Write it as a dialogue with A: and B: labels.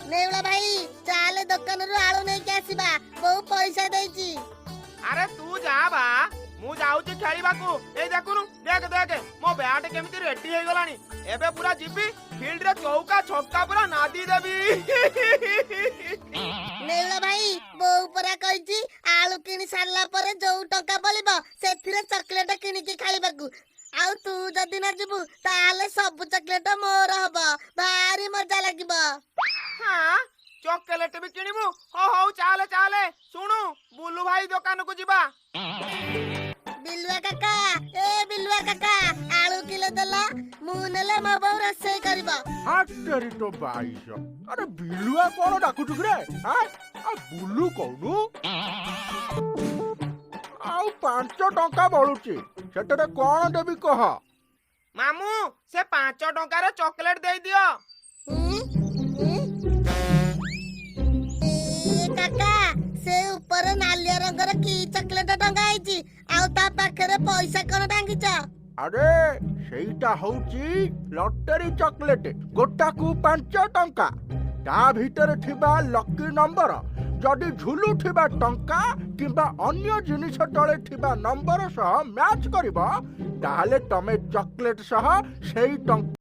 A: ନେଉଳା ଭାଇ ଚାଲେ ଦୋକାନରୁ ଆଳୁ ନେଇକି ଆସିବା ବୋଉ ପଇସା ଦେଇଛି।
B: ଆରେ ତୁ ଯା ବା, ମୁଁ ଯାଉଛି ଖେଳିବାକୁ। ଏଇ ଦେଖୁନୁ, ଦେଖ ଦେଖ ମୋ ବ୍ୟାଟ୍ କେମିତି ରେଡି ହେଇଗଲାଣି। ଏବେ ପୁରା ଯିବି ଫିଲ୍ଡରେ ଚୌକା ଛକା ପୁରା ନାଦି ଦେବି।
A: ନେଉଳା ଭାଇ ବୋଉ ପରା କହିଛି ଆଳୁ କିଣି ସାରିଲା ପରେ ଯୋଉ ଟଙ୍କା ବଳିବ ସେଥିରେ ଚକଲେଟ କିଣିକି ଖାଇବାକୁ। ଆଉ ତୁ ଯଦି ନ ଯିବୁ ତାହେଲେ ସବୁ ଚକଲେଟ ମୋର ହବ, ଭାରି ମଜା ଲାଗିବ।
B: ହଁ ଚକୋଲେଟ ବି କିଣିବୁ? ହଉ ଚାଲେ ଚାଲେ। ଶୁଣୁ, ବୁଲୁ ଭାଇ ଦୋକାନକୁ ଯିବା।
A: ବିଲୁଆ କାକା, ଏ ବିଲୁଆ କାକା, ଆଳୁ କିଲୋ ଦେଲ, ମୁଁ ନେଲେ ମୋ ବୋଉ ରୋଷେଇ କରିବ।
C: ହାଟେରି ତ ବାଇଶ। ଆରେ ବିଲୁଆ କଣ ଡାକୁଛୁ କିରେ? ବୁଲୁ କହୁନୁ? ଆଉ 5 ଟଙ୍କା ବଳୁଛି, ସେଠାରେ କଣ ଦେବି କହ?
B: ମାମୁଁ, ସେ 5 ଟଙ୍କାରେ ଚକୋଲେଟ ଦେଇଦିଅ।
A: କାକା, ସେ ଉପରେ ନାଲିଆ ରଙ୍ଗର କି ଚକଲେଟ ଟଙ୍ଗା ହେଇଛି, ଆଉ ତା ପାଖରେ ପଇସା କଣ ଟାଙ୍ଗିଛ?
C: ଆରେ ସେଇଟା ହଉଛି ଲଟେରୀ ଚକଲେଟ, ଗୋଟାକୁ 5 ଟଙ୍କା। ତା ଭିତରେ ଥିବା ଲକି ନମ୍ବର ଯଦି ଝୁଲୁଥିବା ଟଙ୍କା କିମ୍ବା ଅନ୍ୟ ଜିନିଷ ତଳେ ଥିବା ନମ୍ବର ସହ ମ୍ୟାଚ୍ କରିବ, ତାହେଲେ ତମେ ଚକଲେଟ ସହ ସେଇ ଟଙ୍କା